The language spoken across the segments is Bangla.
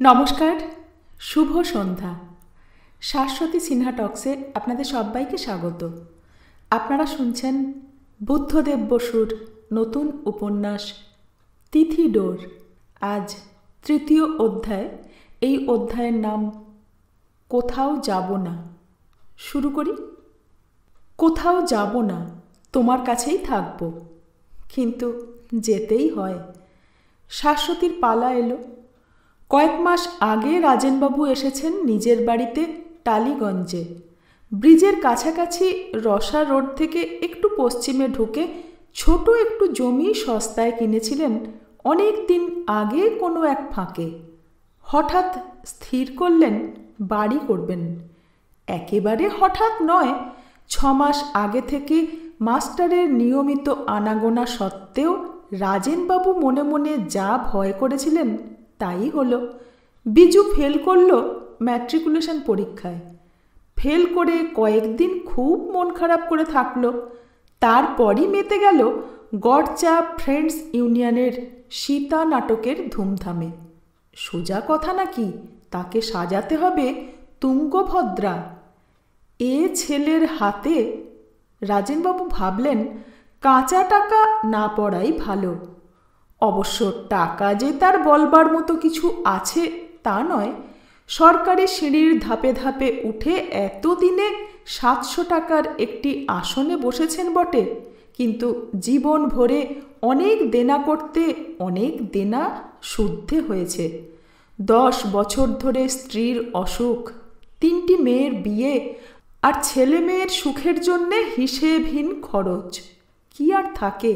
নমস্কার, শুভ সন্ধ্যা। শাশ্বতী সিনহা টক্সে আপনাদের সবাইকে স্বাগত। আপনারা শুনছেন বুদ্ধদেব বসুর নতুন উপন্যাস তিথি ডোর। আজ তৃতীয় অধ্যায়। এই অধ্যায়ের নাম কোথাও যাব না। শুরু করি। কোথাও যাব না, তোমার কাছেই থাকব, কিন্তু যেতেই হয়। শাশ্বতীর পালা এলো। কয়েক মাস আগে রাজেনবাবু এসেছেন নিজের বাড়িতে টালিগঞ্জে। ব্রিজের কাছাকাছি রসা রোড থেকে একটু পশ্চিমে ঢুকে ছোট একটু জমি সস্তায় কিনেছিলেন অনেক দিন আগে কোনো এক ফাঁকে। হঠাৎ স্থির করলেন বাড়ি করবেন। একেবারে হঠাৎ নয়, 6 মাস আগে থেকে মাস্টারের নিয়মিত আনাগোনা সত্ত্বেও রাজেনবাবু মনে মনে যা ভয় করেছিলেন তাই হলো। বিজু ফেল করল ম্যাট্রিকুলেশন পরীক্ষায়। ফেল করে কয়েকদিন খুব মন খারাপ করে থাকলো। তারপরই মেতে গেল গড়চা ফ্রেন্ডস ইউনিয়নের সীতা নাটকের ধুমধামে। সোজা কথা নাকি, তাকে সাজাতে হবে তুঙ্গভদ্রা। এ ছেলের হাতে রাজেনবাবু ভাবলেন কাঁচা টাকা না পড়াই ভালো। অবশ্য টাকা যে তার বলবার মতো কিছু আছে তা নয়। সরকারি সিঁড়ির ধাপে ধাপে উঠে এতদিনে 700 টাকার একটি আসনে বসেছেন বটে, কিন্তু জীবন ভরে অনেক দেনা করতে অনেক দেনা শুদ্ধে হয়েছে। 10 বছর ধরে স্ত্রীর অসুখ, 3টি মেয়ের বিয়ে আর ছেলে মেয়ের সুখের জন্যে হিসেবহীন খরচ। কি আর থাকে।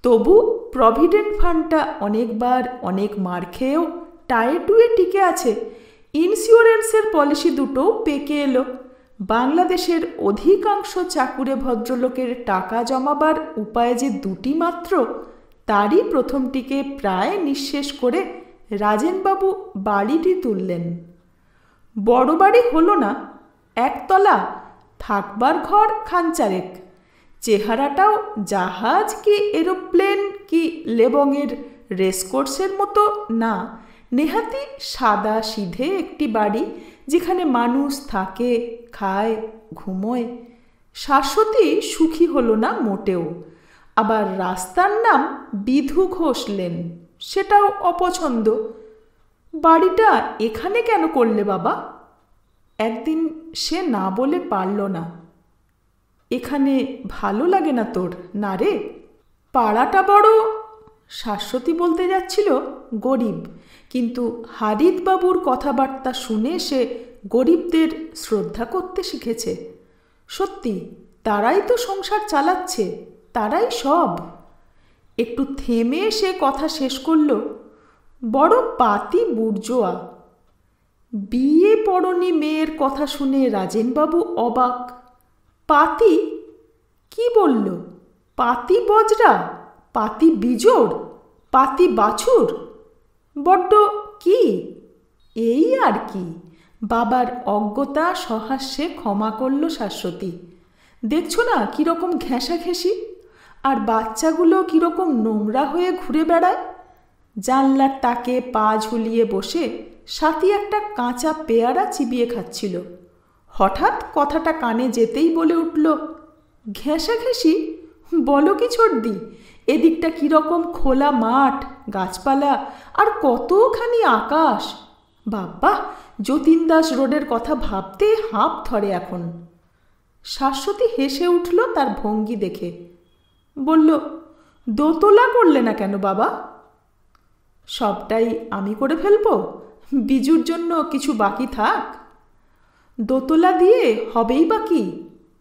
তবু প্রভিডেন্ট ফান্ডটা অনেকবার অনেক মার খেয়েও টায়ে টুয়ে টিকে আছে। ইন্স্যুরেন্সের পলিসি দুটোও পেকে এলো। বাংলাদেশের অধিকাংশ চাকুরে ভদ্রলোকের টাকা জমাবার উপায় যে দুটি মাত্র, তারই প্রথমটিকে প্রায় নিঃশেষ করে রাজেনবাবু বাড়িটি তুললেন। বড় বাড়ি হলো না, একতলা, থাকবার ঘর খানচারেক। চেহারাটাও জাহাজ কি এরোপ্লেন কি লেবংয়ের রেসকোর্সের মতো না, নেহাতি সাদা সিধে একটি বাড়ি, যেখানে মানুষ থাকে, খায়, ঘুমোয়। শাশ্বতী সুখী হলো না মোটেও। আবার রাস্তার নাম বিধু ঘোষ লেন, সেটাও অপছন্দ। বাড়িটা এখানে কেন করলে বাবা? একদিন সে না বলে পারল না। এখানে ভালো লাগে না তোর? না রে, পাড়াটা বড়। শাশ্বতী বলতে যাচ্ছিল গরিব, কিন্তু হারিদবাবুর কথাবার্তা শুনে সে গরিবদের শ্রদ্ধা করতে শিখেছে। সত্যি, তারাই তো সংসার চালাচ্ছে, তারাই সব। একটু থেমে সে কথা শেষ করল, বড় পাতি বুর্জোয়া। বিয়ে পড়নি মেয়ের কথা শুনে রাজেনবাবু অবাক। পাতি? কি বলল? পাতি বজরা, পাতি বিজোড়, পাতি বাছুর? বড্ড কি? এই আর কি। বাবার অজ্ঞতা সহাস্যে ক্ষমা করল শাশ্বতী। দেখছো না কীরকম ঘেঁষাঘেঁষি, আর বাচ্চাগুলো কীরকম নোংরা হয়ে ঘুরে বেড়ায়। জানলার তাকে পা ঝুলিয়ে বসে সাথী একটা কাঁচা পেয়ারা চিবিয়ে খাচ্ছিল। হঠাৎ কথাটা কানে যেতেই বলে উঠল, ঘেঁষাঘেঁষি? বলো কি ছোটদি, এদিকটা কীরকম খোলা মাঠ, গাছপালা আর কতখানি আকাশ। বাবা, যতীন দাস রোডের কথা ভাবতে হাঁপ ধরে এখন। শাশ্বতী হেসে উঠল তার ভঙ্গি দেখে। বলল, দোতলা করলে না কেন বাবা? সবটাই আমি করে ফেলবো, বিজুর জন্য কিছু বাকি থাক। দোতলা দিয়ে হবেই বাকি।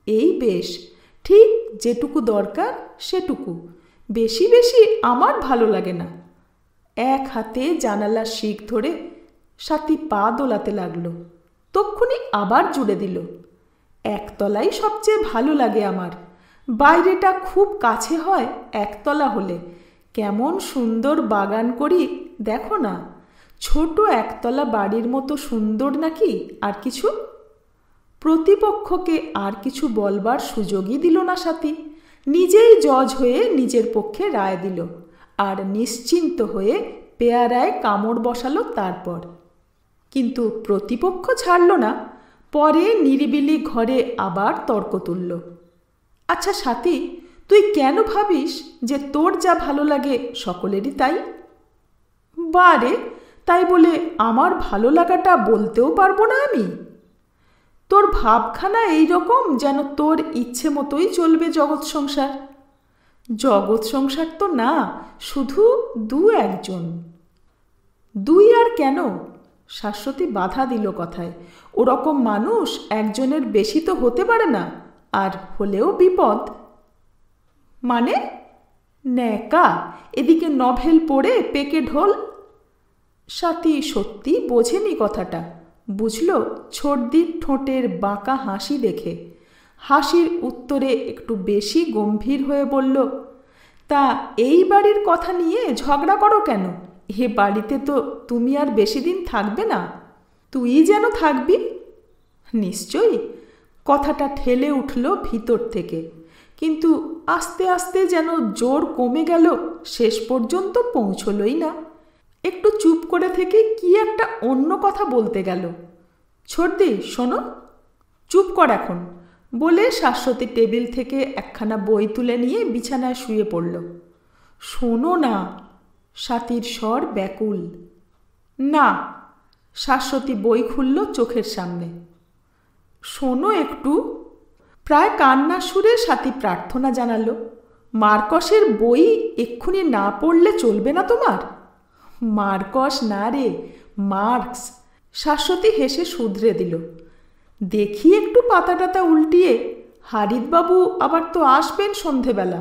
এই বেশ, ঠিক যেটুকু দরকার সেটুকু, বেশি বেশি আমার ভালো লাগে না। এক হাতে জানালার শিক ধরে সাথী পা দোলাতে লাগলো। তক্ষুনি আবার জুড়ে দিল, একতলাই সবচেয়ে ভালো লাগে আমার। বাইরেটা খুব কাছে হয় একতলা হলে। কেমন সুন্দর বাগান করি দেখো না। ছোট একতলা বাড়ির মতো সুন্দর নাকি আর কিছু? প্রতিপক্ষকে আর কিছু বলবার সুযোগই দিল না সাথী। নিজেই জজ হয়ে নিজের পক্ষে রায় দিল, আর নিশ্চিন্ত হয়ে পেয়ারায় কামড় বসালো। তারপর কিন্তু প্রতিপক্ষ ছাড়ল না। পরে নিরিবিলি ঘরে আবার তর্ক তুলল। আচ্ছা সাথী, তুই কেন ভাবিস যে তোর যা ভালো লাগে সকলেরই তাই? বারে, তাই বলে আমার ভালো লাগাটা বলতেও পারবো না আমি? তোর ভাবখানা এই রকম যেন তোর ইচ্ছে মতোই চলবে জগৎ সংসার। জগৎ সংসার তো না, শুধু একজন। দুই আর কেন? শাশ্বতী বাধা দিল কথায়। ওরকম মানুষ একজনের বেশি তো হতে পারে না, আর হলেও বিপদ। মানে? ন্যাকা, এদিকে নভেল পড়ে পেকে ঢোল। সাথী সত্যি বোঝেনি কথাটা। বুঝল ছোটদির ঠোঁটের বাঁকা হাসি দেখে। হাসির উত্তরে একটু বেশি গম্ভীর হয়ে বলল, তা এই বাড়ির কথা নিয়ে ঝগড়া করো কেন? এ বাড়িতে তো তুমি আর বেশি দিন থাকবে না। তুই যেন থাকবি। নিশ্চয়ই। কথাটা ঠেলে উঠল ভিতর থেকে, কিন্তু আস্তে আস্তে যেন জোর কমে গেল, শেষ পর্যন্ত পৌঁছলই না। একটু চুপ করে থেকে কি একটা অন্য কথা বলতে গেল। ছোটদি শোনো। চুপ কর এখন, বলে শাশ্বতী টেবিল থেকে একখানা বই তুলে নিয়ে বিছানায় শুয়ে পড়ল। শোনো না। সাথীর স্বর ব্যাকুল। না। শাশ্বতী বই খুলল চোখের সামনে। শোনো একটু। প্রায় কান্নার সুরে সাথী প্রার্থনা জানালো, মার্কসের বই এক্ষুনি না পড়লে চলবে না তোমার? মার্কস না রে, মার্কস। শাশ্বতী হেসে শুধরে দিল। দেখি একটু পাতা টাতা উল্টিয়ে। হারিদবাবু আবার তো আসবেন সন্ধেবেলা।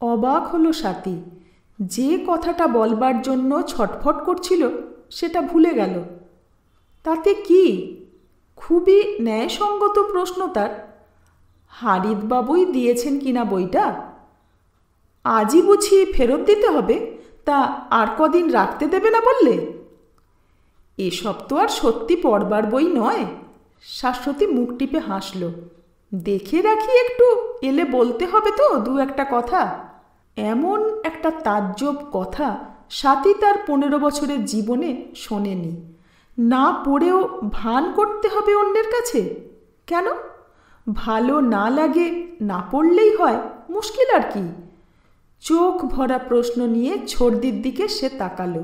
অবাক হলো সাথী। যে কথাটা বলবার জন্য ছটফট করছিল সেটা ভুলে গেল। তাতে কি? খুবই ন্যায়সঙ্গত প্রশ্ন তার। হারিদবাবুই দিয়েছেন কিনা বইটা? আজই বুঝি ফেরত দিতে হবে? তা আর কদিন রাখতে দেবে না বললে? এসব তো আর সত্যি পড়বার বই নয়। শাশ্বতী মুখ টিপে হাসল। দেখে রাখি একটু, এলে বলতে হবে তো দু একটা কথা। এমন একটা তাজ্জব কথা সাথী তার 15 বছরের জীবনে শোনেনি। না পড়েও ভান করতে হবে অন্যের কাছে? কেন? ভালো না লাগে না পড়লেই হয়, মুশকিল আর কি? চোখ ভরা প্রশ্ন নিয়ে ছোটদির দিকে সে তাকালো,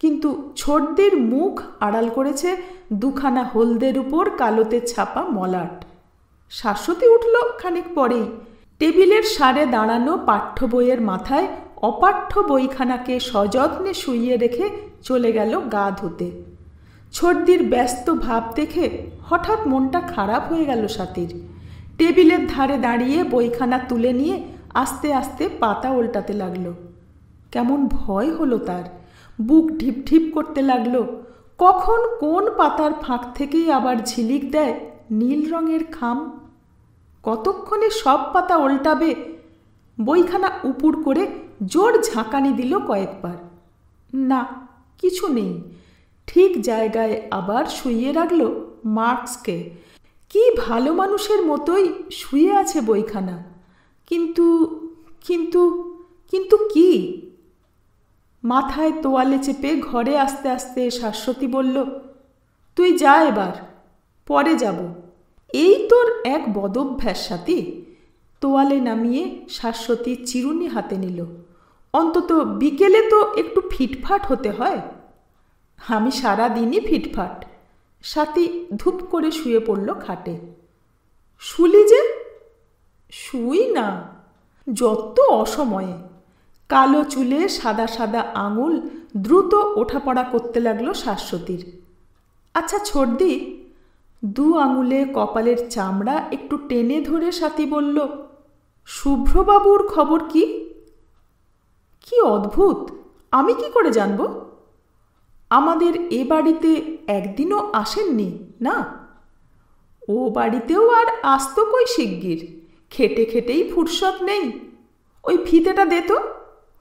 কিন্তু ছোটদির মুখ আড়াল করেছে দুখানা হলদের উপর কালোতে ছাপা মলাট। শাশ্বতী উঠল খানিক পরেই। টেবিলের সারে দাঁড়ানো পাঠ্য বইয়ের মাথায় অপাঠ্য বইখানাকে সযত্নে শুইয়ে রেখে চলে গেল গা ধুতে। ছোটদির ব্যস্ত ভাব দেখে হঠাৎ মনটা খারাপ হয়ে গেল সাথীর। টেবিলের ধারে দাঁড়িয়ে বইখানা তুলে নিয়ে আস্তে আস্তে পাতা উল্টাতে লাগলো। কেমন ভয় হলো তার। বুক ঢিপ ঢিপ করতে লাগলো। কখন কোন পাতার ফাঁক থেকেই আবার ঝিলিক দেয় নীল রঙের খাম। কতক্ষণে সব পাতা উল্টাবে। বইখানা উপুড় করে জোর ঝাঁকানি দিল কয়েকবার। না, কিছু নেই। ঠিক জায়গায় আবার শুইয়ে রাখল মার্কসকে। কি ভালো মানুষের মতোই শুয়ে আছে বইখানা। কিন্তু কিন্তু কিন্তু কি? মাথায় তোয়ালে চেপে ঘরে আস্তে আস্তে শাশ্বতী বলল, তুই যা এবার, পরে যাব। এই তোর এক বদভ্যাস সাথী। তোয়ালে নামিয়ে শাশ্বতী চিরুনি হাতে নিল। অন্তত বিকেলে তো একটু ফিটফাট হতে হয়। আমি সারা দিনই ফিটফাট। সাথী ধূপ করে শুয়ে পড়ল খাটে। শুলি যে? শুই না। যত অসময়ে। কালো চুলে সাদা সাদা আঙুল দ্রুত ওঠাপড়া করতে লাগলো শাশ্বতীর। আচ্ছা ছোটদি। দু আঙুলে কপালের চামড়া একটু টেনে ধরে সাথী বলল, শুভ্রবাবুর খবর কি? কি অদ্ভুত! আমি কি করে জানব? আমাদের এ বাড়িতে একদিনও আসেননি না? ও বাড়িতেও আর আসত কই শিগগির। খেটে খেটেই ফুরসত নেই। ওই ফিতেটা দে তো।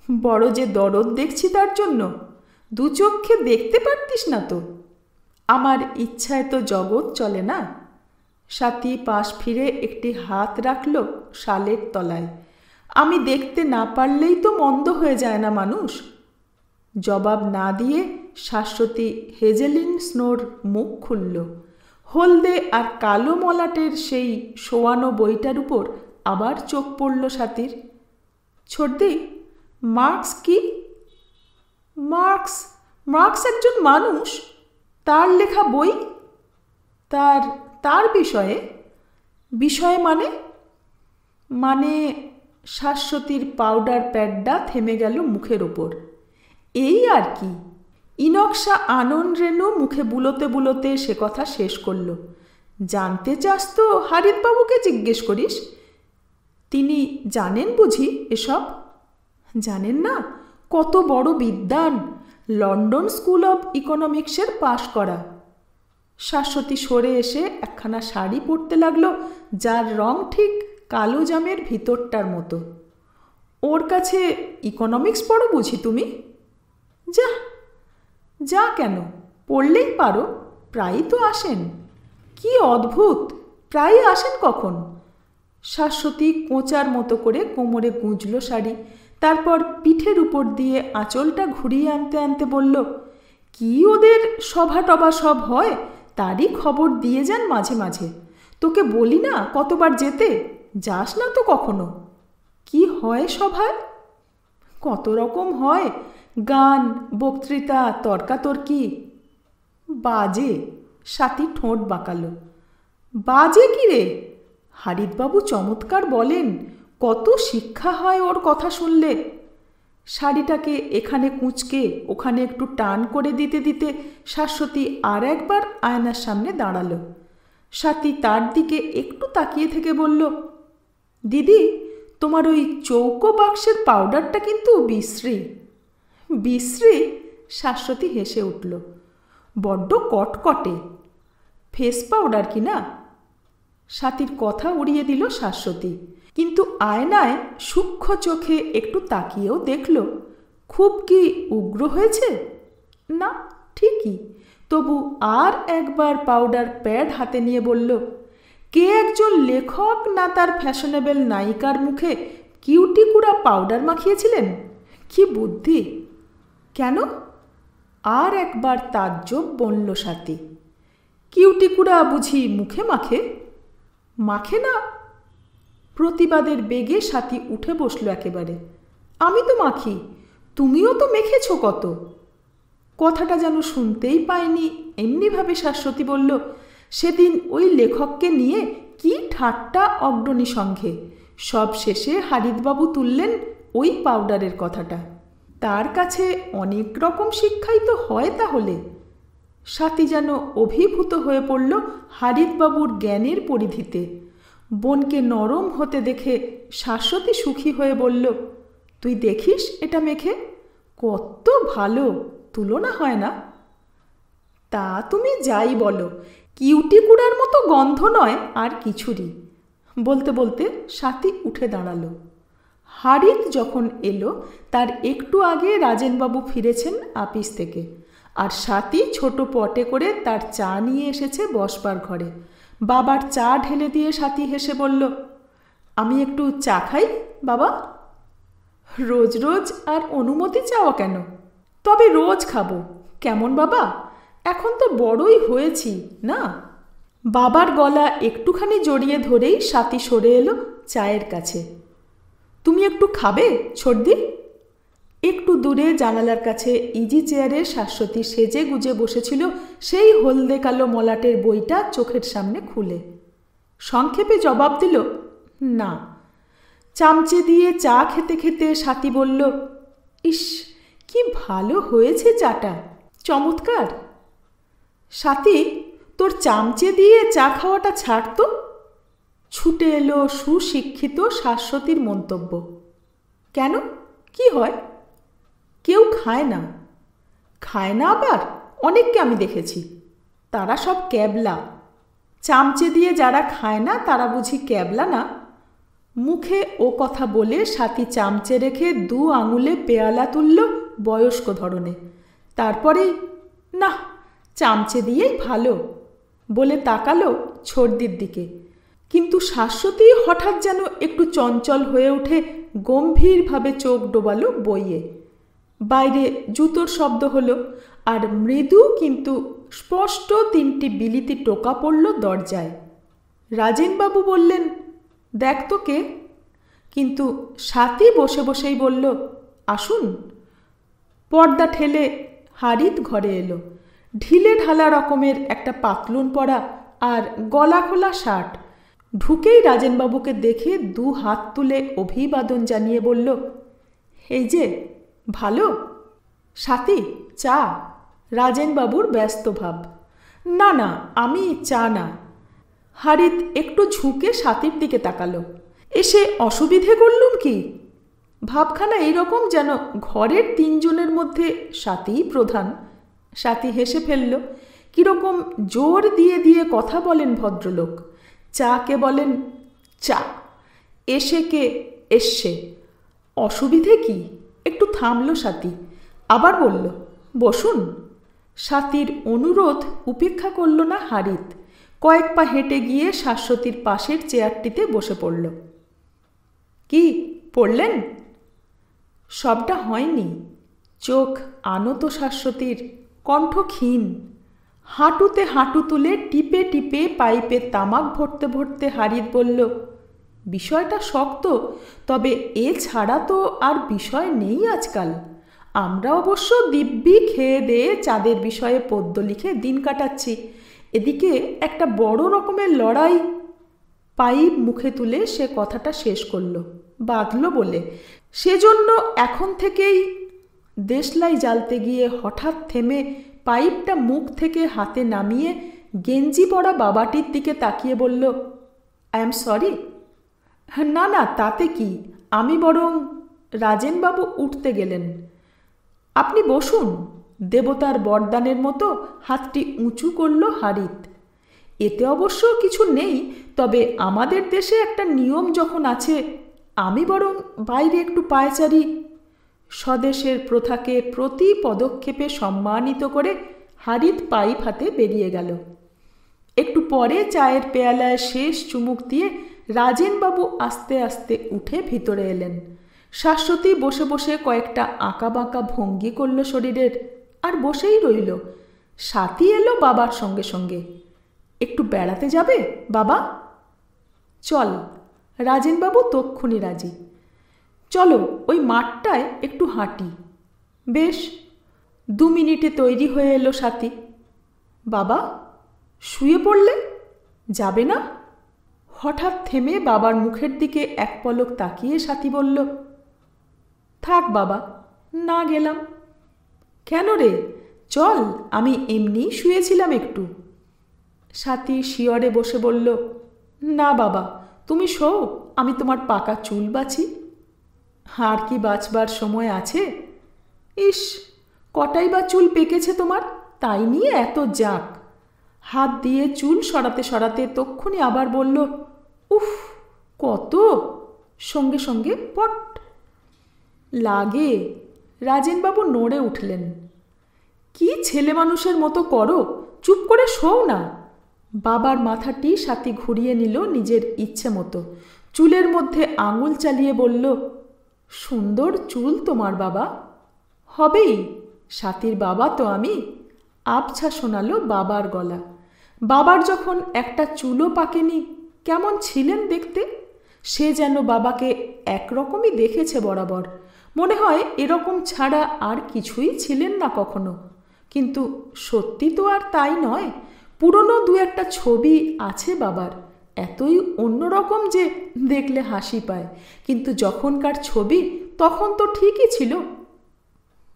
বড় যে দরদ দেখছি তার জন্য। দু চক্ষে দেখতে পারতিস না তো? আমার ইচ্ছায় তো জগৎ চলে না। সাথী পাশ ফিরে একটি হাত রাখল শালের তলায়। আমি দেখতে না পারলেই তো মন্দ হয়ে যায় না মানুষ। জবাব না দিয়ে শাশ্বতী হেজেলিন স্নোর মুখ খুলল। হলদে আর কালো মলাটের সেই শোয়ানো বইটার উপর আবার চোখ পড়ল স্বাতীর। ছোটদি, মার্কস কি? মার্কস? মার্কস একজন মানুষ, তার লেখা বই। তার তার বিষয়ে? বিষয়ে মানে শাশ্বতীর পাউডার প্যাডটা থেমে গেল মুখের ওপর। এই আর কি। ইনক্সা আনন্দ রেণু মুখে বুলোতে বুলোতে সে কথা শেষ করল। জানতে চাস তো হারিদবাবুকে জিজ্ঞেস করিস। তিনি জানেন বুঝি এসব? জানেন না? কত বড় বিদ্বান, লন্ডন স্কুল অব ইকোনমিক্সের পাশ করা। শাশ্বতী সরে এসে একখানা শাড়ি পরতে লাগলো, যার রং ঠিক কালো জামের ভিতরটার মতো। ওর কাছে ইকোনমিক্স পড়ো বুঝি তুমি? যা যা, কেন? পড়লেই পারো, প্রায়ই তো আসেন। কি অদ্ভুত, প্রায়ই আসেন কখন? শাশ্বতী কোঁচার মতো করে কোমরে গুঁজল শাড়ি, তারপর পিঠের উপর দিয়ে আঁচলটা ঘুরিয়ে আনতে আনতে বলল, কি ওদের সভা টভা সব হয়, তারই খবর দিয়ে যান মাঝে মাঝে। তোকে বলি না কতবার যেতে, যাস না তো কখনো। কি হয় সভায়? কত রকম হয়, গান, বক্তৃতা, তর্কাতর্কি। বাজে। স্বাতী ঠোঁট বাঁকালো। বাজে কি রে? হারিদবাবু চমৎকার বলেন, কত শিক্ষা হয় ওর কথা শুনলে। শাড়িটাকে এখানে কুঁচকে ওখানে একটু টান করে দিতে দিতে শাশ্বতী আর একবার আয়নার সামনে দাঁড়ালো। স্বাতী তার দিকে একটু তাকিয়ে থেকে বলল, দিদি, তোমার ওই চৌকো বাক্সের পাউডারটা কিন্তু বিশ্রী। বিশ্রী? শাশ্বতী হেসে উঠল। বড্ড কটকটে। ফেস পাউডার কি না? স্বাতীর কথা উড়িয়ে দিল শাশ্বতী, কিন্তু আয়নায় সূক্ষ্ম চোখে একটু তাকিয়েও দেখল, খুব কি উগ্র হয়েছে? না, ঠিকই। তবু আর একবার পাউডার প্যাড হাতে নিয়ে বলল, কে একজন লেখক না তার ফ্যাশনেবল নায়িকার মুখে কিউটিকুড়া পাউডার মাখিয়েছিলেন? কি বুদ্ধি! কেন? আর একবার তাজ্জব বলল স্বাতী। কিউটিকুড়া বুঝি মুখে মাখে? মাখে না? প্রতিবাদের বেগে স্বাতী উঠে বসল একেবারে। আমি তো মাখি, তুমিও তো মেখেছ কত। কথাটা যেন শুনতেই পায়নি এমনিভাবে শাশ্বতী বলল, সেদিন ওই লেখককে নিয়ে কি ঠাট্টা অগ্রণী সঙ্ঘে। সব শেষে হারিদবাবু তুললেন ওই পাউডারের কথাটা। তার কাছে অনেক রকম শিক্ষাই তো হয় তাহলে। স্বাতী যেন অভিভূত হয়ে পড়ল হারিদবাবুর জ্ঞানের পরিধিতে। বোনকে নরম হতে দেখে শাশ্বতী সুখী হয়ে বলল, তুই দেখিস এটা মেখে, কত ভালো, তুলনা হয় না? তা তুমি যাই বলো, কিউটিকুড়ার মতো গন্ধ নয় আর কিছুরই। বলতে বলতে স্বাতী উঠে দাঁড়ালো। হারিদ যখন এলো তার একটু আগে রাজেনবাবু ফিরেছেন আপিস থেকে, আর স্বাতী ছোট পটে করে তার চা নিয়ে এসেছে বসবার ঘরে। বাবার চা ঢেলে দিয়ে স্বাতী হেসে বলল, আমি একটু চা খাই বাবা? রোজ রোজ আর অনুমতি চাওয়া কেন? তবে রোজ খাবো। কেমন বাবা, এখন তো বড়ই হয়েছি না? বাবার গলা একটুখানি জড়িয়ে ধরেই স্বাতী সরে এলো চায়ের কাছে। তুমি একটু খাবে ছোটদি? একটু দূরে জানালার কাছে ইজি চেয়ারে শাশ্বতী সেজে গুজে বসেছিল, সেই হলদে কালো মলাটের বইটা চোখের সামনে খুলে। সংক্ষেপে জবাব দিল, না। চামচে দিয়ে চা খেতে খেতে স্বাতী বলল, ইস, কি ভালো হয়েছে চাটা, চমৎকার। স্বাতী, তোর চামচে দিয়ে চা খাওয়াটা ছাড়তো। ছুটে এলো সুশিক্ষিত শাশ্বতীর মন্তব্য। কেন, কি হয়? কেউ খায় না। খায় না আবার? অনেককে আমি দেখেছি, তারা সব ক্যাবলা। চামচে দিয়ে যারা খায় না তারা বুঝি ক্যাবলা না? মুখে ও কথা বলে স্বাতী চামচে রেখে 2 আঙুলে পেয়ালা তুলল বয়স্ক ধরনে। তারপরেই, না, চামচে দিয়েই ভালো বলে তাকালো ছোটদির দিকে। কিন্তু শাশ্বতী হঠাৎ যেন একটু চঞ্চল হয়ে উঠে গম্ভীরভাবে চোখ ডোবালো বইয়ে। বাইরে জুতোর শব্দ হলো, আর মৃদু কিন্তু স্পষ্ট 3টি বিলিতি টোকা পড়ল দরজায়। রাজেনবাবু বললেন, দেখ তো কে। কিন্তু স্বাতী বসে বসেই বলল, আসুন। পর্দা ঠেলে হারিত ঘরে এলো। ঢিলে ঢালা রকমের একটা পাতলুন পরা আর গলা খোলা শার্ট। ঢুকেই রাজেনবাবুকে দেখে 2 হাত তুলে অভিবাদন জানিয়ে বলল, এই যে ভালো। স্বাতী, চা। রাজেনবাবুর ব্যস্ত ভাব। না না, আমি চা না। হারিত একটু ঝুঁকে স্বাতীর দিকে তাকালো। এসে অসুবিধে করলুম কি? ভাবখানা এইরকম যেন ঘরের 3 জনের মধ্যে স্বাতীই প্রধান। স্বাতী হেসে ফেলল। কীরকম জোর দিয়ে দিয়ে কথা বলেন ভদ্রলোক। চাকে বলেন চা, এসে কে এসছে। অসুবিধে কি? একটু থামল স্বাতী, আবার বলল, বসুন। স্বাতীর অনুরোধ উপেক্ষা করল না হারিত। কয়েক পা হেঁটে গিয়ে শাশ্বতীর পাশের চেয়ারটিতে বসে পড়ল। কি পড়লেন? সবটা হয়নি। চোখ আনত শাশ্বতীর, কণ্ঠ ক্ষীণ। হাঁটুতে হাঁটু তুলে টিপে টিপে পাইপে তামাক ভরতে ভরতে হারিত বলল, বিষয়টা শক্ত, তবে এ ছাড়া তো আর বিষয় নেই আজকাল। আমরা অবশ্য দিব্যি খেয়ে দেয়ে চাঁদের বিষয়ে পদ্য লিখে দিন কাটাচ্ছি। এদিকে একটা বড় রকমের লড়াই। পাইপ মুখে তুলে সে কথাটা শেষ করল, বাঁধল বলে। সেজন্য এখন থেকেই দেশলাই জ্বালতে গিয়ে হঠাৎ থেমে পাইপটা মুখ থেকে হাতে নামিয়ে গেঞ্জি পরা বাবাটির দিকে তাকিয়ে বলল, আই এম সরি। না না, তাতে কি, আমি বরং। রাজেনবাবু উঠতে গেলেন। আপনি বসুন। দেবতার বরদানের মতো হাতটি উঁচু করল হারিত। এতে অবশ্য কিছু নেই, তবে আমাদের দেশে একটা নিয়ম যখন আছে, আমি বরং বাইরে একটু পায়চারি। স্বদেশের প্রথাকে প্রতি পদক্ষেপে সম্মানিত করে হারিত পাইপ হাতে বেরিয়ে গেল। একটু পরে চায়ের পেয়ালায় শেষ চুমুক দিয়ে রাজেনবাবু আস্তে আস্তে উঠে ভিতরে এলেন। শাশ্বতী বসে বসে কয়েকটা আঁকা বাঁকা ভঙ্গি করল শরীরের, আর বসেই রইল। স্বাতী এলো বাবার সঙ্গে সঙ্গে। একটু বেড়াতে যাবে বাবা? চল। রাজেনবাবু তক্ষুনি রাজি। চলো, ওই মাঠটায় একটু হাঁটি। বেশ। 2 মিনিটে তৈরি হয়ে এলো স্বাতী। বাবা, শুয়ে পড়লে? যাবে না? হঠাৎ থেমে বাবার মুখের দিকে এক পলক তাকিয়ে স্বাতী বলল, থাক বাবা, না গেলাম। কেন রে? চল, আমি এমনি শুয়েছিলাম একটু। স্বাতী শিয়রে বসে বলল, না বাবা, তুমি শো, আমি তোমার পাকা চুল বাছি। আর কি বাঁচবার সময় আছে? ইস, কটাই বা চুল পেকেছে তোমার, তাই নিয়ে এত জাঁক। হাত দিয়ে চুল সরাতে সরাতে তক্ষুনি আবার বলল, উফ, কত। সঙ্গে সঙ্গে পট লাগে। রাজেনবাবু নড়ে উঠলেন। কি ছেলে মানুষের মতো করো, চুপ করে শোও না। বাবার মাথাটি স্বাতী ঘুরিয়ে নিল নিজের ইচ্ছে মতো। চুলের মধ্যে আঙুল চালিয়ে বলল, সুন্দর চুল তোমার বাবা। হবেই, স্বাতীর বাবা তো আমি। আবছা শোনালো বাবার গলা। বাবার যখন একটা চুলও পাকেনি, কেমন ছিলেন দেখতে। সে যেন বাবাকে একরকমই দেখেছে বরাবর। মনে হয় এরকম ছাড়া আর কিছুই ছিলেন না কখনো। কিন্তু সত্যি তো আর তাই নয়। পুরনো 2-1টা ছবি আছে বাবার, এতই অন্যরকম যে দেখলে হাসি পায়। কিন্তু যখনকার ছবি তখন তো ঠিকই ছিল।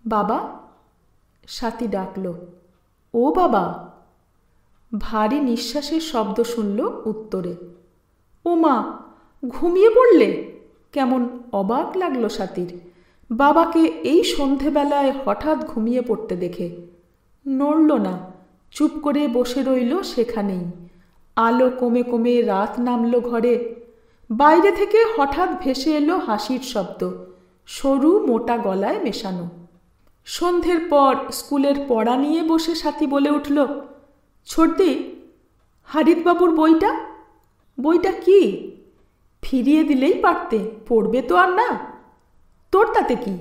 বাবা, স্বাতী ডাকল। ও বাবা। ভারী নিঃশ্বাসের শব্দ শুনল উত্তরে। ও মা, ঘুমিয়ে পড়লে? কেমন অবাক লাগলো স্বাতীর বাবাকে এই সন্ধেবেলায় হঠাৎ ঘুমিয়ে পড়তে দেখে। নড়ল না, চুপ করে বসে রইল সেখানেই। আলো কমে কমে রাত নামল ঘরে। বাইরে থেকে হঠাৎ ভেসে এলো হাসির শব্দ, সরু মোটা গলায় মেশানো। সন্ধ্যের পর স্কুলের পড়া নিয়ে বসে স্বাতী বলে উঠল, ছোটদি, হারিতবাবুর বইটা? বইটা কি? ফিরিয়ে দিলেই পারতে, পড়বে তো আর না। তোর তাতে কি?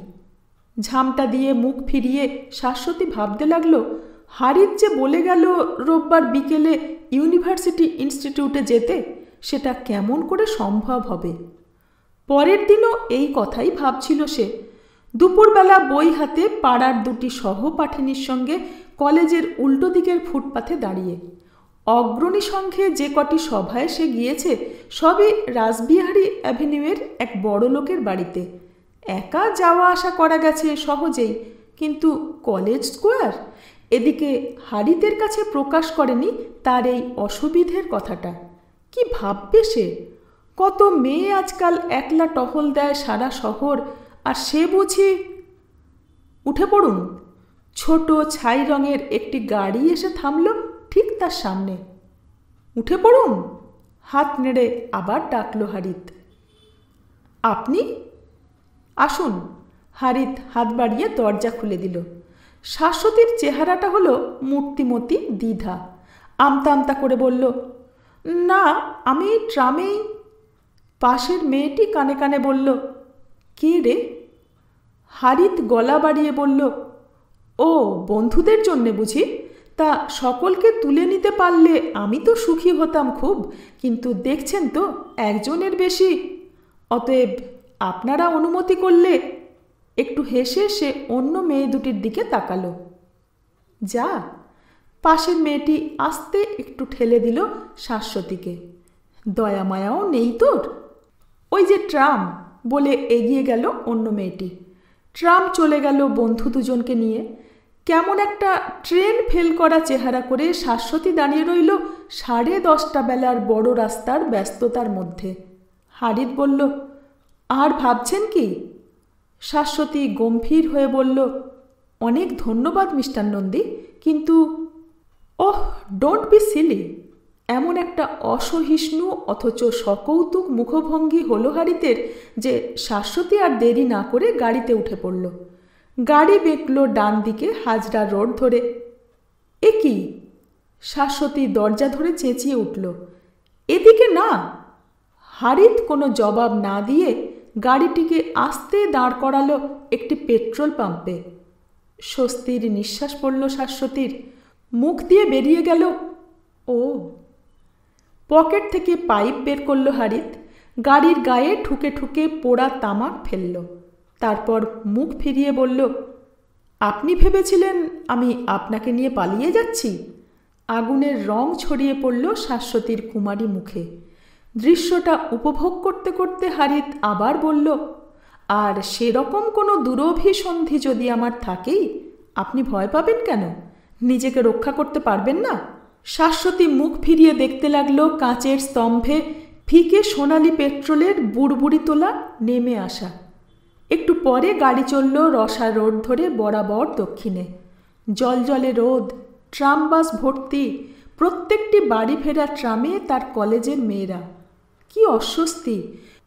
ঝামটা দিয়ে মুখ ফিরিয়ে শাশ্বতী ভাবতে লাগলো, হারিত যে বলে গেল রোববার বিকেলে ইউনিভার্সিটি ইনস্টিটিউটে যেতে, সেটা কেমন করে সম্ভব হবে। পরের দিনও এই কথাই ভাবছিল সে। দুপুরবেলা বই হাতে পাড়ার দুটি সহপাঠিনীর সঙ্গে কলেজের উল্টো দিকের ফুটপাথে দাঁড়িয়ে। অগ্রণী সংঘে যে কটি সভায় সে গিয়েছে সবই রাসবিহারী অ্যাভিনিউয়ের এক বড় লোকের বাড়িতে। একা যাওয়া আসা করা গেছে সহজেই, কিন্তু কলেজ স্কোয়ার, এদিকে হারিতের কাছে প্রকাশ করেনি তার এই অসুবিধের কথাটা। কি ভাববে সে? কত মেয়ে আজকাল একলা টহল দেয় সারা শহর, আর সে বুঝি। উঠে পড়ুন। ছোট ছাই রঙের একটি গাড়ি এসে থামল ঠিক তার সামনে। উঠে পড়ুন, হাত নেড়ে আবার ডাকল হারিত। আপনি? আসুন। হারিত হাত বাড়িয়ে দরজা খুলে দিল। শাশ্বতীর চেহারাটা হলো মূর্তিমতী দ্বিধা। আমতা আমতা করে বলল, না, আমি ট্রামেই। পাশের মেয়েটি কানে কানে বলল, কে রে? হারিত গলা বাড়িয়ে বলল, ও, বন্ধুদের জন্যে বুঝি? তা সকলকে তুলে নিতে পারলে আমি তো সুখী হতাম খুব, কিন্তু দেখছেন তো একজনের বেশি। অতএব আপনারা অনুমতি করলে। একটু হেসে সে অন্য মেয়ে দুটির দিকে তাকালো। যা। পাশের মেয়েটি আস্তে একটু ঠেলে দিল শাশ্বতীকে। দয়া মায়াও নেই তোর? ওই যে ট্রাম, বলে এগিয়ে গেল অন্য মেয়েটি। ট্রাম চলে গেল বন্ধু দুজনকে নিয়ে। কেমন একটা ট্রেন ফেল করা চেহারা করে শাশ্বতী দাঁড়িয়ে রইল 10:30 বেলার বড় রাস্তার ব্যস্ততার মধ্যে। হারিত বলল, আর ভাবছেন কি? শাশ্বতী গম্ভীর হয়ে বলল, অনেক ধন্যবাদ মিস্টার নন্দী, কিন্তু ওহ, ডোন্ট বি সিলি। এমন একটা অসহিষ্ণু অথচ সকৌতুক মুখভঙ্গি হলো হারিতের যে শাশ্বতী আর দেরি না করে গাড়িতে উঠে পড়ল। গাড়ি বেঁকল ডান দিকে হাজরা রোড ধরে। এ কি? শাশ্বতী দরজা ধরে চেঁচিয়ে উঠল, এদিকে না। হারিত কোনো জবাব না দিয়ে গাড়িটিকে আস্তে দাঁড় করালো একটি পেট্রোল পাম্পে। স্বস্তির নিঃশ্বাস পড়ল শাশ্বতীর। মুখ দিয়ে বেরিয়ে গেল, ও। পকেট থেকে পাইপ বের করল হারিত। গাড়ির গায়ে ঠুকে ঠুকে পোড়া তামাক ফেলল। তারপর মুখ ফিরিয়ে বলল, আপনি ভেবেছিলেন আমি আপনাকে নিয়ে পালিয়ে যাচ্ছি? আগুনের রং ছড়িয়ে পড়ল শাশ্বতীর কুমারী মুখে। দৃশ্যটা উপভোগ করতে করতে হারিত আবার বলল, আর সেরকম কোনো দুরভিসন্ধি যদি আমার থাকেই, আপনি ভয় পাবেন কেন? নিজেকে রক্ষা করতে পারবেন না? শাশ্বতী মুখ ফিরিয়ে দেখতে লাগলো কাঁচের স্তম্ভে ফিকে সোনালি পেট্রোলের বুড়বুড়ি তোলা নেমে আসা। একটু পরে গাড়ি চলল রসা রোড ধরে বরাবর দক্ষিণে। জলজলে রোদ, ট্রাম বাস ভর্তি, প্রত্যেকটি বাড়ি ফেরা ট্রামে তার কলেজের মেয়েরা। কি অস্বস্তি!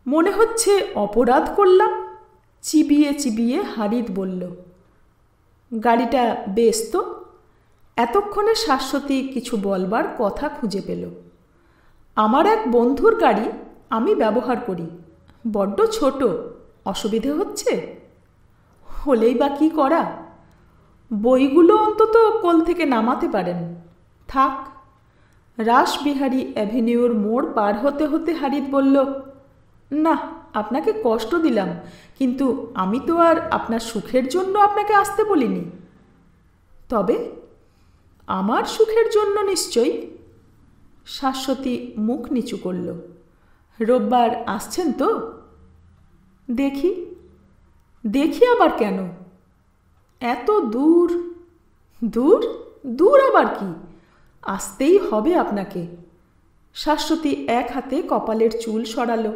মনে হচ্ছে অপরাধ করলাম। চিবিয়ে চিবিয়ে হারিত বলল, গাড়িটা বেশ তো। এতক্ষণে শাশ্বতী কিছু বলবার কথা খুঁজে পেল। আমার এক বন্ধুর গাড়ি, আমি ব্যবহার করি। বড্ড ছোট, অসুবিধে হচ্ছে? হলেই বা কী করা? বইগুলো অন্তত কোল থেকে নামাতে পারেন। থাক। রাসবিহারী অ্যাভিনিউর মোড় পার হতে হতে হারিত বলল, না, আপনাকে কষ্ট দিলাম, কিন্তু আমি তো আর আপনার সুখের জন্য আপনাকে আসতে বলিনি। তবে আমার সুখের জন্য নিশ্চয়ই। শাশ্বতী মুখ নিচু করল। রোববার আসছেন তো? দেখি। দেখি আবার কেন? এত দূর। দূর? দূর আবার কি? আসতেই হবে আপনাকে। শাশ্বতী এক হাতে কপালের চুল সরালো।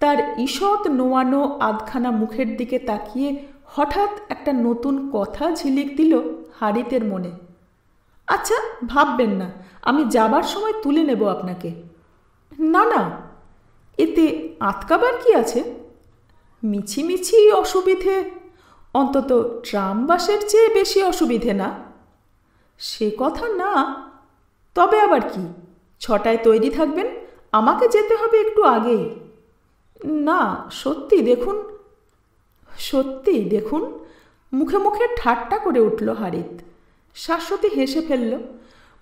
তার ঈষৎ নোয়ানো আধখানা মুখের দিকে তাকিয়ে হঠাৎ একটা নতুন কথা ঝিলিক দিল হারিতের মনে। আচ্ছা, ভাববেন না, আমি যাবার সময় তুলে নেব আপনাকে। না না, এতে আটকাবার কি আছে? মিছিমিছি অসুবিধে, অন্তত ট্রাম বাসের চেয়ে বেশি অসুবিধে না। সে কথা না। তবে আবার কি? 6টায় তৈরি থাকবেন, আমাকে যেতে হবে একটু আগেই। না, সত্যি দেখুন। সত্যি দেখুন, মুখে মুখে ঠাট্টা করে উঠল হারিত। শাশ্বতী হেসে ফেলল।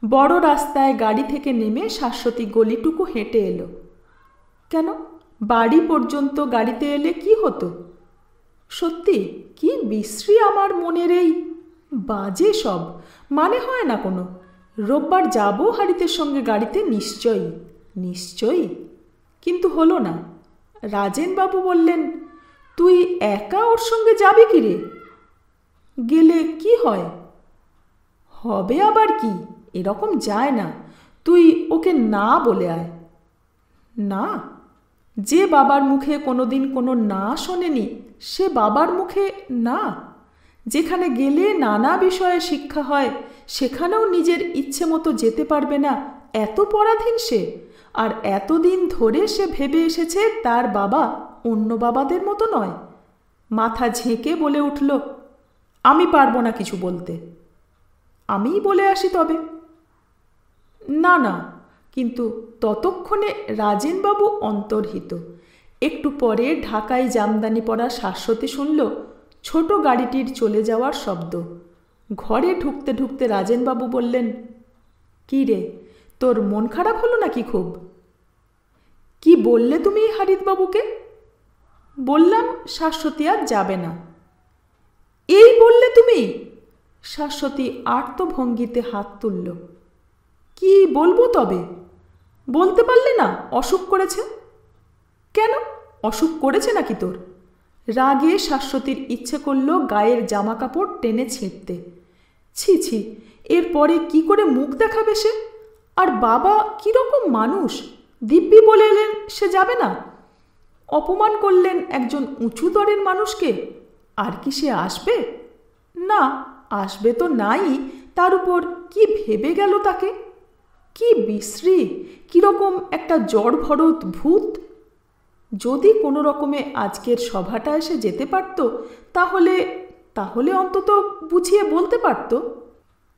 বড় রাস্তায় গাড়ি থেকে নেমে শাশ্বতী গলিটুকু হেঁটে এলো। কেন, বাড়ি পর্যন্ত গাড়িতে এলে কি হতো? সত্যি কি বিশ্রী আমার মনের এই বাজে সব, মানে হয় না কোনো। রোববার যাব হারিতের সঙ্গে গাড়িতে, নিশ্চয়ই নিশ্চয়ই, কিন্তু হলো না। রাজেনবাবু বললেন, তুই একা ওর সঙ্গে যাবি কি রে? গেলে কি হয়? হবে আবার কি, এরকম যায় না, তুই ওকে না বলে আয়। না? যে বাবার মুখে কোনোদিন কোনো না শোনেনি সে বাবার মুখে না? যেখানে গেলে নানা বিষয়ে শিক্ষা হয় সেখানেও নিজের ইচ্ছে মতো যেতে পারবে না, এত পরাধীন সে। আর এতদিন ধরে সে ভেবে এসেছে তার বাবা অন্য বাবাদের মতো নয়। মাথা ঝেঁকে বলে উঠল, আমি পারবো না কিছু বলতে। আমিই বলে আসি তবে। না না, কিন্তু ততক্ষণে রাজেনবাবু অন্তর্হিত। একটু পরে ঢাকায় জামদানি পরা শাশ্বতী শুনল ছোট গাড়িটির চলে যাওয়ার শব্দ। ঘরে ঢুকতে ঢুকতে রাজেনবাবু বললেন, কি রে, তোর মন খারাপ হলো নাকি খুব? কি বললে তুমি হারিতবাবুকে? বললাম শাশ্বতী আর যাবে না। এই বললে তুমি? শাশ্বতী আর্ত ভঙ্গিতে হাত তুলল। কি বলবো তবে? বলতে পারলে না অসুখ করেছে? কেন, অসুখ করেছে নাকি তোর? রাগে শাশ্বতীর ইচ্ছে করল গায়ের জামা কাপড় টেনে ছিঁড়তে। ছি ছি, এরপরে কি করে মুখ দেখাবে সে? আর বাবা কীরকম মানুষ, দিব্যি বলে এলেন সে যাবে না। অপমান করলেন একজন উঁচু দরের মানুষকে, আর কি সে আসবে? না, আসবে তো নাই, তার উপর কি ভেবে গেল তাকে? কি বিশ্রী, কীরকম একটা জড় ভরত ভূত। যদি কোনো রকমে আজকের সভাটা এসে যেতে পারত তাহলে তাহলে অন্তত বুঝিয়ে বলতে পারত।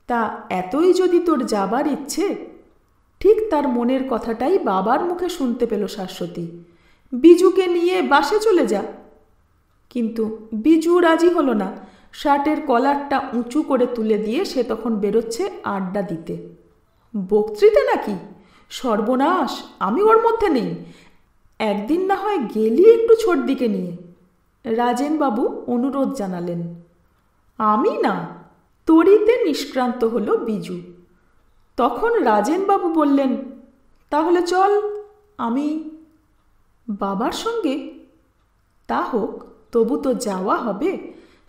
তা এতই যদি তোর যাবার ইচ্ছে। ঠিক তার মনের কথাটাই বাবার মুখে শুনতে পেল শাশ্বতী। বিজুকে নিয়ে বাসে চলে যা। কিন্তু বিজু রাজি হলো না। শার্টের কলারটা উঁচু করে তুলে দিয়ে সে তখন বেরোচ্ছে আড্ডা দিতে। বক্তৃতা নাকি? সর্বনাশ, আমি ওর মধ্যে নেই। একদিন না হয় গেলি একটু ছোট দিকে নিয়ে। রাজেনবাবু অনুরোধ জানালেন। আমি না, তড়িতে নিষ্ক্রান্ত হলো বিজু। তখন রাজেনবাবু বললেন, তাহলে চল। আমি বাবার সঙ্গে? তা হোক, তবু তো যাওয়া হবে।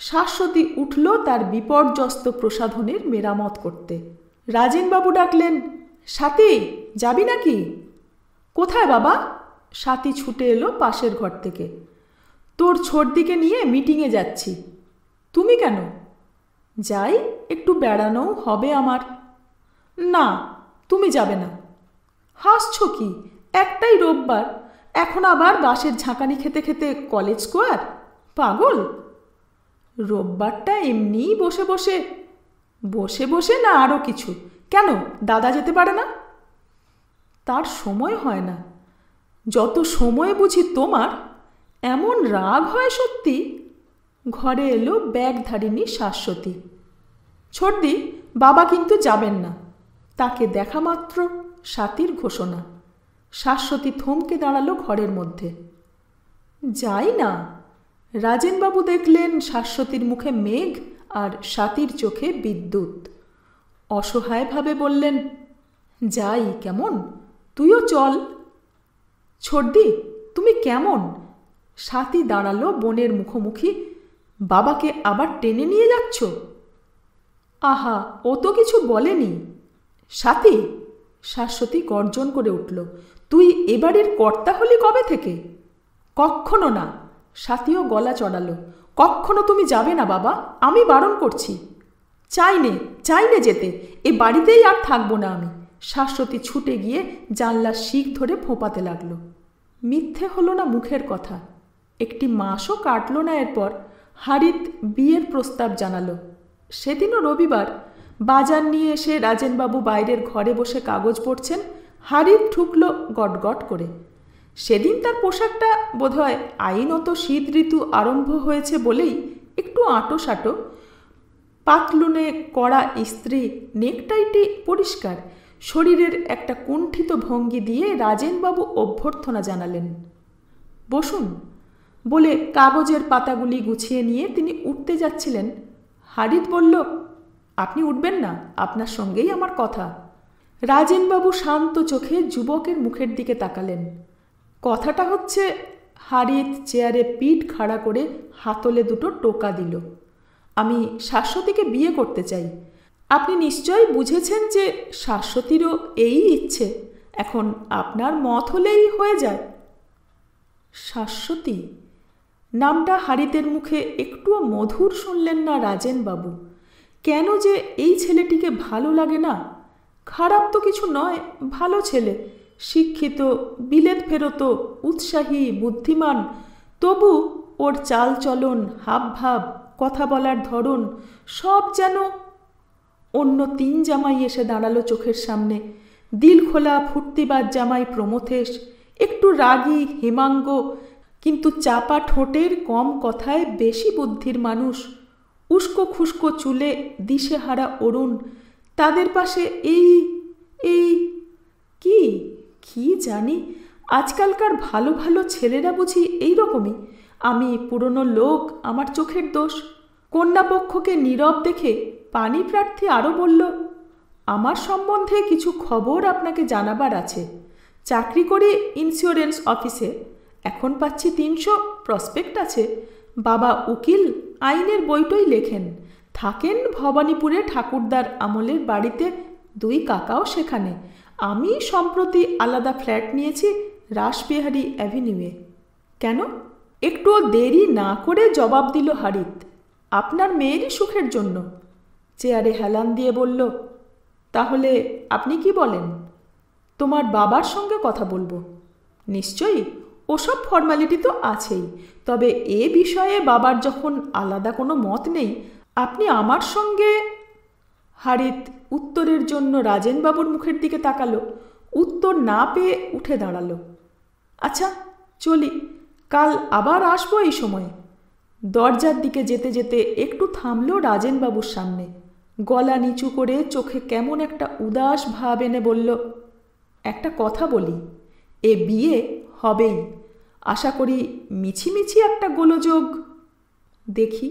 শাশ্বতী উঠল তার বিপর্যস্ত প্রসাধনের মেরামত করতে। রাজেনবাবু ডাকলেন, সাথী যাবি নাকি? কোথায় বাবা? সাথী ছুটে এলো পাশের ঘর থেকে। তোর ছোটদিকে নিয়ে মিটিংয়ে যাচ্ছি। তুমি কেন? যাই, একটু বেড়ানোও হবে আমার। না, তুমি যাবে না। হাসছ কি? একটাই রোববার, এখন আবার বাসের ঝাঁকানি খেতে খেতে কলেজ স্কোয়ার? পাগল! রোববারটা এমনিই বসে বসে বসে বসে না আরও কিছু। কেন, দাদা যেতে পারে না? তার সময় হয় না। যত সময় বুঝি তোমার। এমন রাগ হয় সত্যি। ঘরে এলো ব্যাগধারিণী শাশ্বতী। ছোটদি, বাবা কিন্তু যাবেন না। তাকে দেখা মাত্র সাথীর ঘোষণা। শাশ্বতী থমকে দাঁড়ালো ঘরের মধ্যে। যাই না। রাজেনবাবু দেখলেন শাশ্বতীর মুখে মেঘ আর সাথীর চোখে বিদ্যুৎ। অসহায়ভাবে বললেন, যাই কেমন, তুইও চল। ছোটদি, তুমি কেমন? সাথী দাঁড়ালো বোনের মুখোমুখি। বাবাকে আবার টেনে নিয়ে যাচ্ছ? আহা, ও তো কিছু বলেনি। সাথী, শাশ্বতী গর্জন করে উঠল, তুই এবাড়ির কর্তা হলি কবে থেকে? কক্ষনো না। সাথীও গলা চড়ালো, কক্ষনো তুমি যাবে না বাবা, আমি বারণ করছি। চাই নে যেতে, এ বাড়িতেই আর থাকবো না আমি। শাশ্বতী ছুটে গিয়ে জানলার শিক ধরে ফোঁপাতে লাগলো। মিথ্যে হলো না মুখের কথা। একটি মাসও কাটল না এরপর হারিত বিয়ের প্রস্তাব জানালো। সেদিনও রবিবার। বাজার নিয়ে এসে রাজেনবাবু বাইরের ঘরে বসে কাগজ পড়ছেন। হারিত ঢুকল গটগট করে। সেদিন তার পোশাকটা বোধহয় আইনত শীত ঋতু আরম্ভ হয়েছে বলেই একটু আঁটো-সাঁটো, পাতলুনে কড়া ইস্ত্রি, নেকটাইটি পরিষ্কার, শরীরের একটা কুণ্ঠিত ভঙ্গি দিয়ে রাজেনবাবু অভ্যর্থনা জানালেন। বসুন বলে কাগজের পাতাগুলি গুছিয়ে নিয়ে তিনি উঠতে যাচ্ছিলেন। হারিত বলল, আপনি উঠবেন না, আপনার সঙ্গেই আমার কথা। রাজেনবাবু শান্ত চোখে যুবকের মুখের দিকে তাকালেন। কথাটা হচ্ছে, হারিত চেয়ারে পিঠ খাড়া করে হাতলে দুটো টোকা দিল। আমি শাশ্বতীকে বিয়ে করতে চাই। আপনি নিশ্চয়ই বুঝেছেন যে শাশ্বতীরও এই ইচ্ছে। এখন আপনার মত হলেই হয়ে যায়। শাশ্বতী নামটা হারিতের মুখে একটুও মধুর শুনলেন না রাজেনবাবু। কেন যে এই ছেলেটিকে ভালো লাগে না? খারাপ তো কিছু নয়, ভালো ছেলে, শিক্ষিত, বিলেত ফেরত, উৎসাহী, বুদ্ধিমান। তবু ওর চাল চলন, হাবভাব, কথা বলার ধরন সব যেন। অন্য 3 জামাই এসে দাঁড়ালো চোখের সামনে। দিলখোলা ফুর্তিবাজ জামাই প্রমথেশ, একটু রাগী হেমাঙ্গ, কিন্তু চাপা ঠোঁটের, কম কথায় বেশি বুদ্ধির মানুষ। উস্কো খুস্কো চুলে দিশেহারা অরুণ। তাদের পাশে এই কি জানি, আজকালকার ভালো ভালো ছেলেরা বুঝি এই রকমই। আমি পুরনো লোক, আমার চোখের দোষ। কন্যাপক্ষকে নীরব দেখে পানি প্রার্থী আরও বলল, আমার সম্বন্ধে কিছু খবর আপনাকে জানাবার আছে। চাকরি করি ইন্স্যুরেন্স অফিসে, এখন পাচ্ছি 300, প্রসপেক্ট আছে। বাবা উকিল, আইনের বইটই লেখেন, থাকেন ভবানীপুরে ঠাকুরদার আমলের বাড়িতে, 2 কাকাও সেখানে। আমি সম্প্রতি আলাদা ফ্ল্যাট নিয়েছি রাসবিহারী অ্যাভিনিউয়ে। কেন? একটুও দেরি না করে জবাব দিল হারিত, আপনার মেয়েরই সুখের জন্য। চেয়ারে হেলান দিয়ে বলল, তাহলে আপনি কি বলেন? তোমার বাবার সঙ্গে কথা বলবো। নিশ্চয়ই, ওসব ফর্মালিটি তো আছেই, তবে এ বিষয়ে বাবার যখন আলাদা কোনো মত নেই, আপনি আমার সঙ্গে। হারিত উত্তরের জন্য রাজেনবাবুর মুখের দিকে তাকালো। উত্তর না পেয়ে উঠে দাঁড়ালো। আচ্ছা চলি, কাল আবার আসবো এই সময়। দরজার দিকে যেতে যেতে একটু থামল রাজেনবাবুর সামনে। গলা নিচু করে চোখে কেমন একটা উদাস ভাব এনে বলল, একটা কথা বলি, এ বিয়ে হবেই। আশা করি মিছিমিছি একটা গোলযোগ। দেখি